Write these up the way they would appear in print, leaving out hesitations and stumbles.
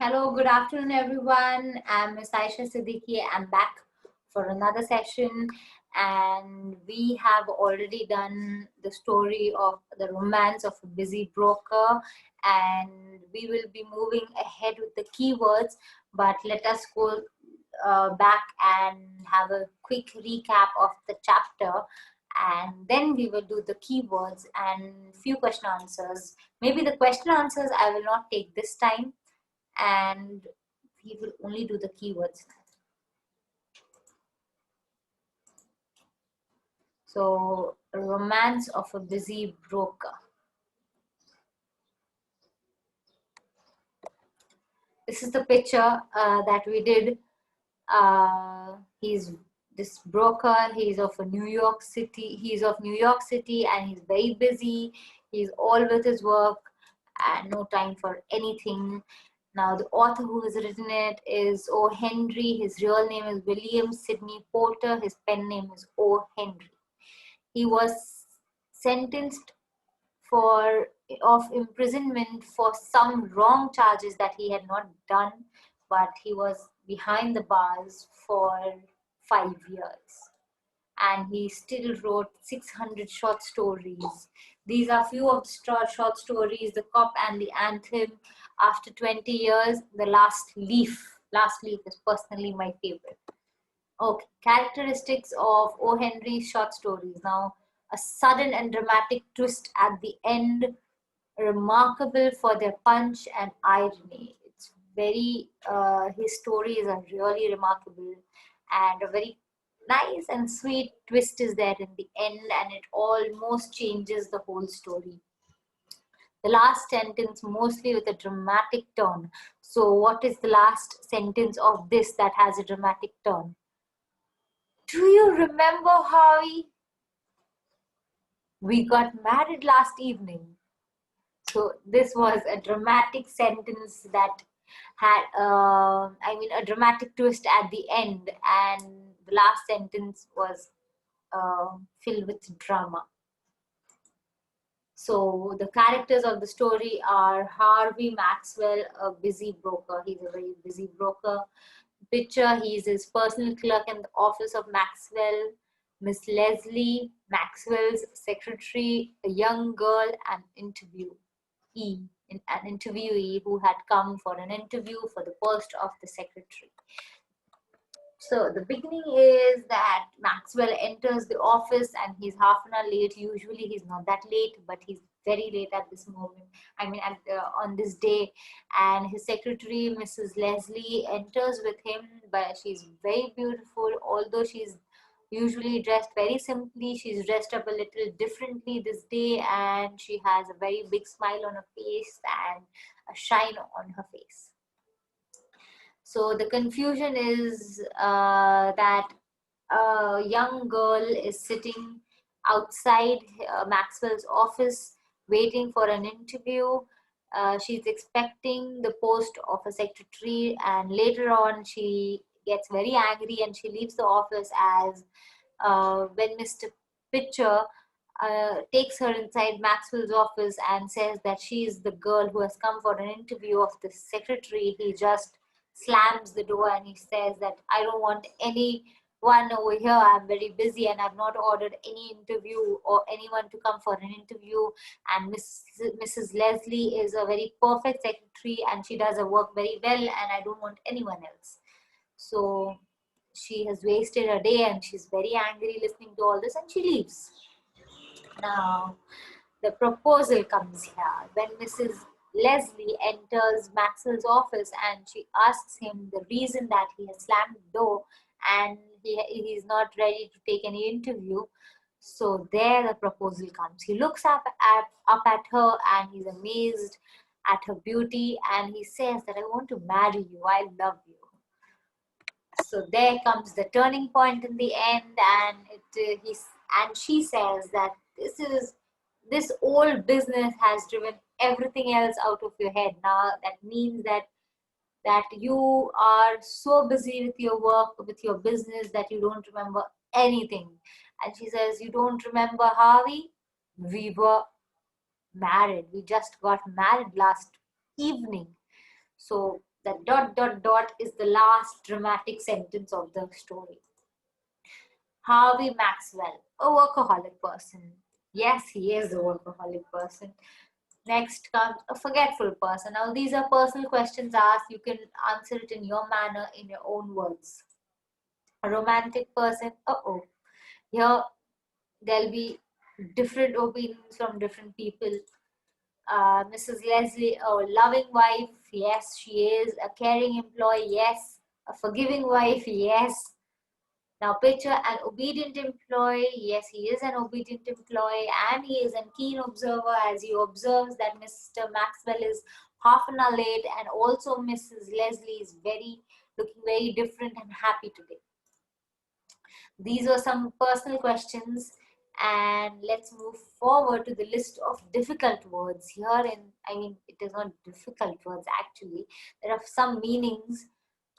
Hello, good afternoon, everyone. I'm Ms. Aisha Siddiqui. I'm back for another session, and we have already done the story of the romance of a busy broker, and we will be moving ahead with the keywords. But let us go back and have a quick recap of the chapter, and then we will do the keywords and few question answers. Maybe the question answers I will not take this time, and we will only do the keywords. So, romance of a busy broker. This is the picture that we did. He's this broker. He's of New York City. He's of New York City, and he's very busy. He's all with his work and no time for anything. Now, the author who has written it is O. Henry. His real name is William Sidney Porter. His pen name is O. Henry. He was sentenced for of imprisonment for some wrong charges that he had not done, but he was behind the bars for 5 years, and he still wrote 600 short stories. These are few of the short stories: The Cop and the Anthem, After 20 Years, The Last Leaf. Last Leaf is personally my favorite. Okay, characteristics of O. Henry's short stories. Now, a sudden and dramatic twist at the end, remarkable for their punch and irony. It's very, his stories are really remarkable, and a very nice and sweet twist is there in the end, and it almost changes the whole story. The last sentence, mostly with a dramatic turn. So, what is the last sentence of this that has a dramatic turn? Do you remember, Harvey? We got married last evening. So this was a dramatic sentence that had, a dramatic twist at the end, and the last sentence was filled with drama. So the characters of the story are Harvey Maxwell, a busy broker. He's a very busy broker. Picture, he's his personal clerk in the office of Maxwell. Miss Leslie, Maxwell's secretary, a young girl, an interviewee who had come for an interview for the post of the secretary. So the beginning is that Maxwell enters the office and he's half an hour late. Usually he's not that late, but he's very late at this moment. On this day. And his secretary, Mrs. Leslie, enters with him, but she's very beautiful. Although she's usually dressed very simply, she's dressed up a little differently this day, and she has a very big smile on her face and a shine on her face. So the confusion is that a young girl is sitting outside Maxwell's office waiting for an interview. She's expecting the post of a secretary, and later on she gets very angry and she leaves the office as when Mr. Pitcher takes her inside Maxwell's office and says that she is the girl who has come for an interview of the secretary. He just slams the door and he says that I don't want anyone over here. I'm very busy and I've not ordered any interview or anyone to come for an interview. And Mrs. Leslie is a very perfect secretary and she does her work very well, and I don't want anyone else. So she has wasted her day and she's very angry listening to all this, and she leaves. Now, the proposal comes here when Mrs. Leslie enters Maxwell's office and she asks him the reason that he has slammed the door and he's not ready to take any interview. So there the proposal comes. He looks up at her and he's amazed at her beauty, and he says that I want to marry you. I love you. So there comes the turning point in the end, and she says that this old business has driven everything else out of your head. Now that means that you are so busy with your work, with your business, that you don't remember anything. And she says, you don't remember, Harvey? We were married. We just got married last evening. So That dot dot dot is the last dramatic sentence of the story. Harvey Maxwell, a workaholic person. Yes, he is a workaholic person. Next comes a forgetful person. Now, these are personal questions asked. You can answer it in your manner, in your own words. A romantic person, uh-oh. Here, there'll be different opinions from different people. Mrs. Leslie, a loving wife, yes, she is. A caring employee, yes. A forgiving wife, yes. Now, picture an obedient employee. Yes, he is an obedient employee, and he is a keen observer as he observes that Mr. Maxwell is half an hour late, and also Mrs. Leslie is looking very different and happy today. These were some personal questions, and let's move forward to the list of difficult words. It is not difficult words actually. There are some meanings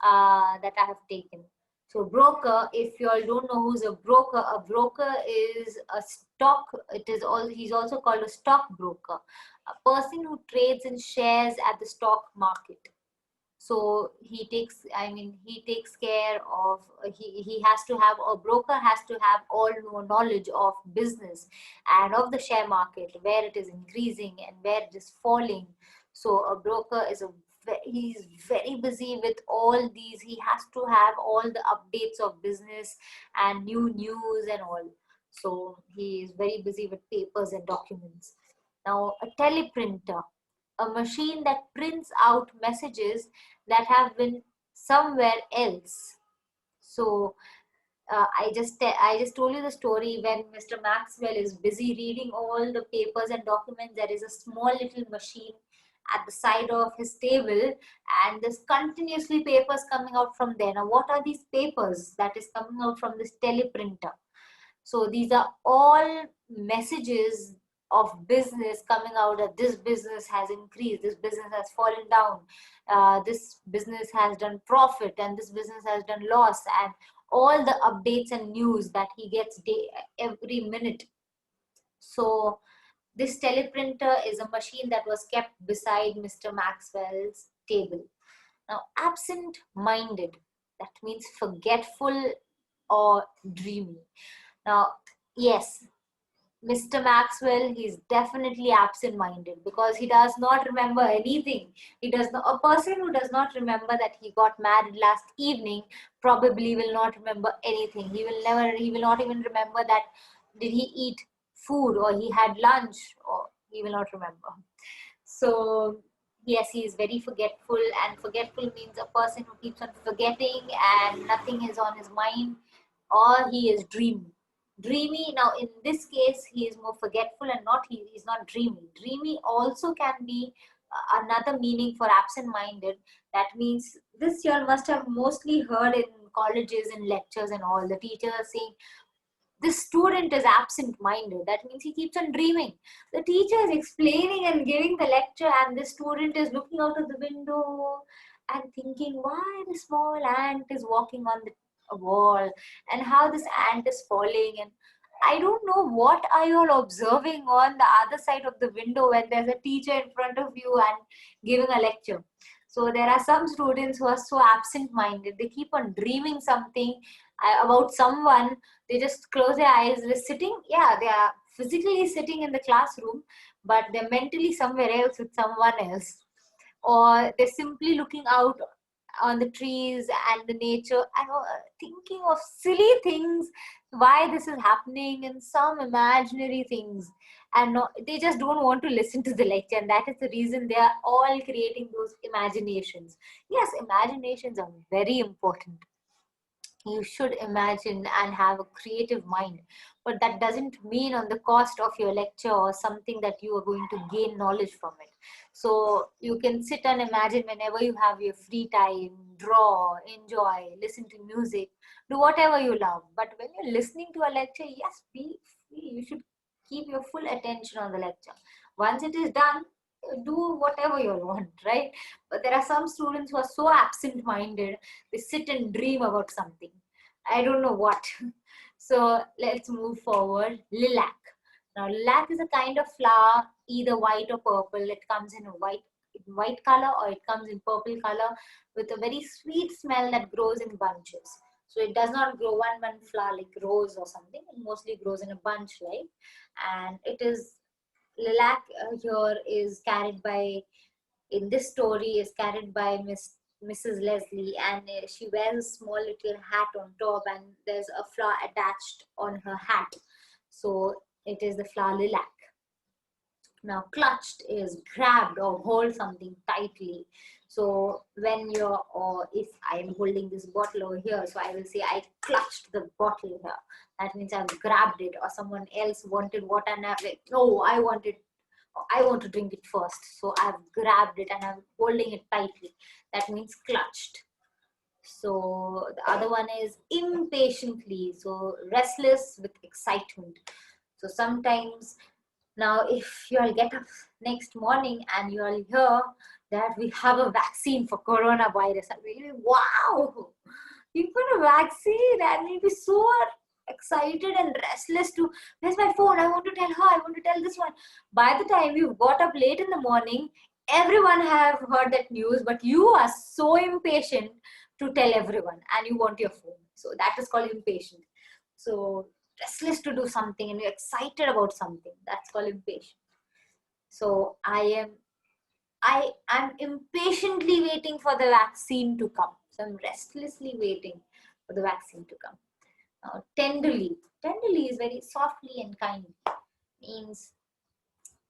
that I have taken. So broker, if you all don't know who's a broker is a stock, he's also called a stockbroker, a person who trades in shares at the stock market. So he takes care of, he has to have, a broker has to have all knowledge of business and of the share market, where it is increasing and where it is falling. So a broker is he's very busy with all these. He has to have all the updates of business and new news and all. So he is very busy with papers and documents. Now, a teleprinter, a machine that prints out messages that have been somewhere else. So I just told you the story. When Mr. Maxwell is busy reading all the papers and documents, there is a small little machine at the side of his table, and there's continuously papers coming out from there. Now, what are these papers that is coming out from this teleprinter? So these are all messages of business coming out, that this business has increased, this business has fallen down, this business has done profit, and this business has done loss, and all the updates and news that he gets every minute. So this teleprinter is a machine that was kept beside Mr. Maxwell's table. Now, absent-minded, that means forgetful or dreamy. Now, yes, Mr. Maxwell, he's definitely absent-minded because he does not remember anything. A person who does not remember that he got married last evening probably will not remember anything. He will not even remember that did he eat food or he had lunch, or he will not remember. So yes, he is very forgetful, and forgetful means a person who keeps on forgetting and nothing is on his mind, or he is dreamy. Dreamy, now in this case, he is more forgetful and he's not dreamy. Dreamy also can be another meaning for absent-minded. That means, this you all must have mostly heard in colleges and lectures and all, the teachers are saying, this student is absent-minded. That means he keeps on dreaming. The teacher is explaining and giving the lecture, and the student is looking out of the window and thinking why the small ant is walking on the wall and how this ant is falling. And I don't know, what are you all observing on the other side of the window when there's a teacher in front of you and giving a lecture. So there are some students who are so absent-minded. They keep on dreaming something about someone. They just close their eyes. They're sitting, yeah, they are physically sitting in the classroom, but they're mentally somewhere else with someone else. Or they're simply looking out on the trees and the nature and thinking of silly things, why this is happening, and some imaginary things. And no, they just don't want to listen to the lecture, and that is the reason they are all creating those imaginations. Yes, imaginations are very important. You should imagine and have a creative mind, but that doesn't mean on the cost of your lecture or something that you are going to gain knowledge from it. So you can sit and imagine whenever you have your free time, draw, enjoy, listen to music, do whatever you love. But when you're listening to a lecture, yes, be free. You should keep your full attention on the lecture. Once it is done, do whatever you want, right? But there are some students who are so absent-minded, they sit and dream about something. I don't know what. So let's move forward. Lilac. Now, lilac is a kind of flower, either white or purple. It comes in a white, in white color or it comes in purple color with a very sweet smell that grows in bunches. So it does not grow one flower like rose or something. It mostly grows in a bunch, like. And it is lilac here is carried by, in this story, is carried by Mrs. Leslie, and she wears a small little hat on top, and there's a flower attached on her hat. So it is the flower lilac. Now, clutched is grabbed or hold something tightly. So when you're, or if I'm holding this bottle over here, so I will say I clutched the bottle here. That means I've grabbed it, or someone else wanted water and I've like, no, I want to drink it first. So I've grabbed it and I'm holding it tightly. That means clutched. So the other one is impatiently. So restless with excitement. So sometimes, now if you'll get up next morning and you'll hear that we have a vaccine for coronavirus, and we'll be, wow, you put a vaccine, and we'll be so excited and restless to, where's my phone? I want to tell her, I want to tell this one. By the time you got up late in the morning, everyone have heard that news, but you are so impatient to tell everyone and you want your phone. So that is called impatient. So restless to do something and you're excited about something, that's called impatient. So I am impatiently waiting for the vaccine to come. So I'm restlessly waiting for the vaccine to come. Now, tenderly is very softly and kindly. Means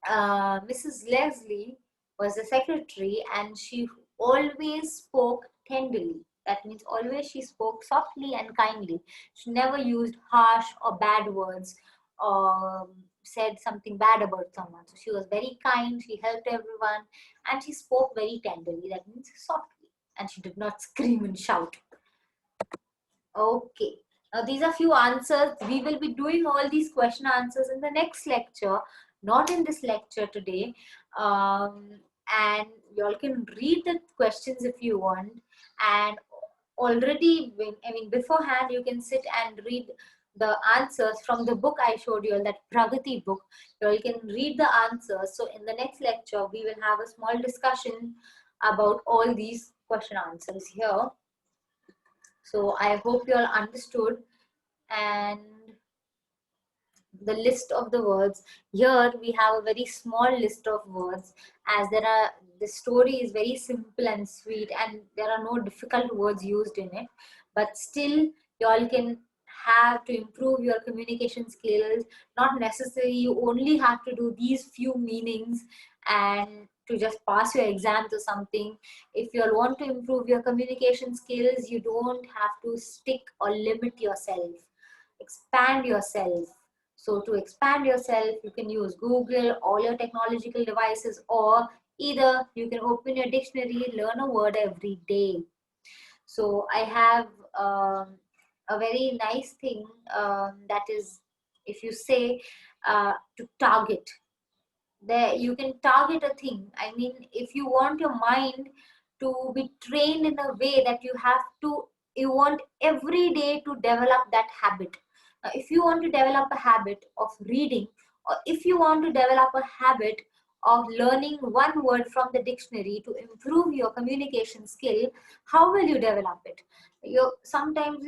Mrs. Leslie was the secretary and she always spoke tenderly. That means always she spoke softly and kindly. She never used harsh or bad words or said something bad about someone. So she was very kind, she helped everyone, and she spoke very tenderly. That means softly. And she did not scream and shout. Okay. Now these are few answers. We will be doing all these question answers in the next lecture, not in this lecture today. And you all can read the questions if you want. And already, beforehand, you can sit and read the answers from the book I showed you all, that Pragati book. You all can read the answers. So in the next lecture, we will have a small discussion about all these question answers here. So I hope you all understood. And the list of the words, here we have a very small list of words, as the story is very simple and sweet and there are no difficult words used in it, but still you all can have to improve your communication skills. Not necessarily you only have to do these few meanings and to just pass your exams or something. If you all want to improve your communication skills, you don't have to stick or limit yourself. Expand yourself. So to expand yourself, you can use Google, all your technological devices, or either you can open your dictionary, learn a word every day. So I have a very nice thing that is, if you say to target, there you can target a thing. I mean, if you want your mind to be trained in a way that you want every day to develop that habit. If you want to develop a habit of reading, or if you want to develop a habit of learning one word from the dictionary to improve your communication skill, how will you develop it? Sometimes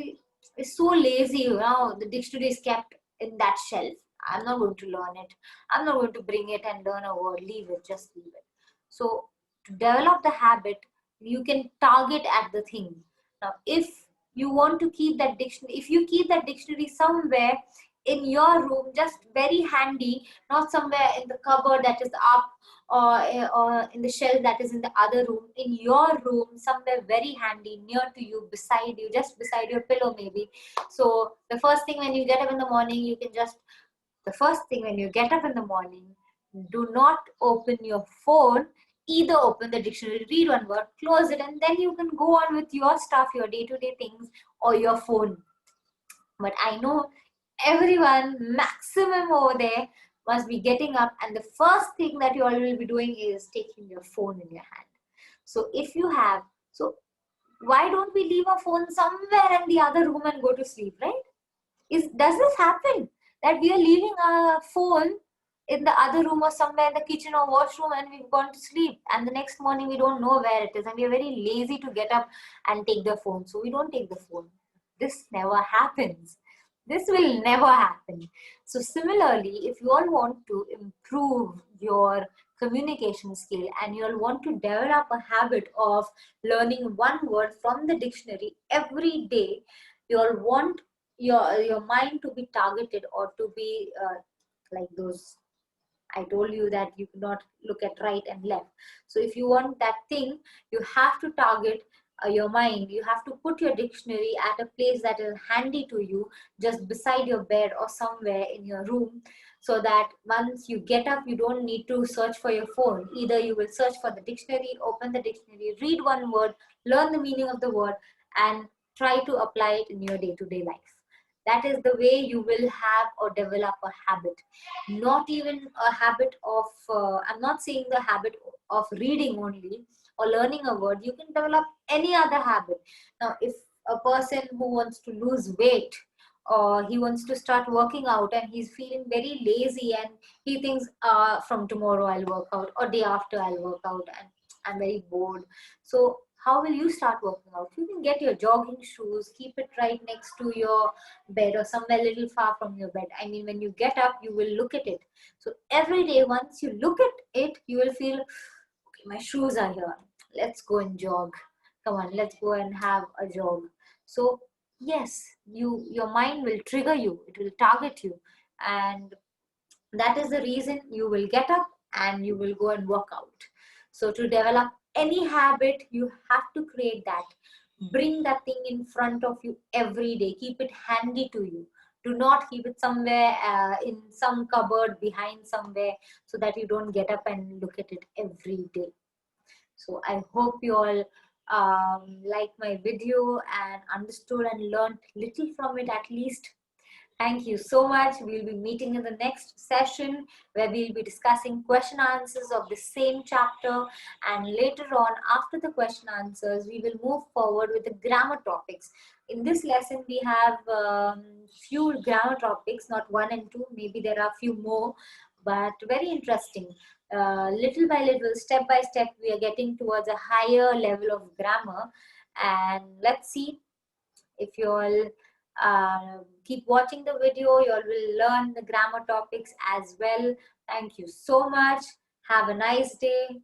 it's so lazy, the dictionary is kept in that shelf. I'm not going to learn it. I'm not going to bring it and learn a word. Leave it, just leave it. So to develop the habit, you can target at the thing. Now, if you want to keep that dictionary, if you keep that dictionary somewhere in your room, just very handy, not somewhere in the cupboard that is up, or in the shelf that is in the other room, in your room, somewhere very handy, near to you, beside you, just beside your pillow maybe. So the first thing when you get up in the morning, do not open your phone. Either open the dictionary, read one word, close it, and then you can go on with your stuff, your day-to-day things, or your phone. But I know everyone, maximum over there, must be getting up, and the first thing that you all will be doing is taking your phone in your hand. So if you have, so why don't we leave our phone somewhere in the other room and go to sleep, right? Does this happen? That we are leaving our phone in the other room or somewhere in the kitchen or washroom, and we've gone to sleep, and the next morning we don't know where it is, and we're very lazy to get up and take the phone, so we don't take the phone. This never happens. This will never happen. So similarly, if you all want to improve your communication skill and you all want to develop a habit of learning one word from the dictionary every day, you all want your mind to be targeted, or to be like those, I told you that you cannot look at right and left. So if you want that thing, you have to target your mind. You have to put your dictionary at a place that is handy to you, just beside your bed or somewhere in your room, so that once you get up, you don't need to search for your phone. Either you will search for the dictionary, open the dictionary, read one word, learn the meaning of the word, and try to apply it in your day-to-day life. That is the way you will have or develop a habit. Not even a habit of, I'm not saying the habit of reading only or learning a word. You can develop any other habit. Now, if a person who wants to lose weight, or he wants to start working out, and he's feeling very lazy, and he thinks, from tomorrow I'll work out, or day after I'll work out, and I'm very bored. So how will you start working out? You can get your jogging shoes, keep it right next to your bed or somewhere a little far from your bed. I mean, when you get up, you will look at it. So every day, once you look at it, you will feel, okay, my shoes are here. Let's go and jog. Come on, let's go and have a jog. So yes, your mind will trigger you. It will target you, and that is the reason you will get up and you will go and work out. So to develop any habit, you have to create that. Bring that thing in front of you every day. Keep it handy to you. Do not keep it somewhere in some cupboard behind somewhere, so that you don't get up and look at it every day. So I hope you all like my video and understood and learned little from it at least. Thank you so much. We'll be meeting in the next session, where we'll be discussing question answers of the same chapter. And later on, after the question answers, we will move forward with the grammar topics. In this lesson, we have few grammar topics, not one and two. Maybe there are few more, but very interesting. Little by little, step by step, we are getting towards a higher level of grammar. And let's see if you all keep watching the video, you all will learn the grammar topics as well. Thank you so much. Have a nice day.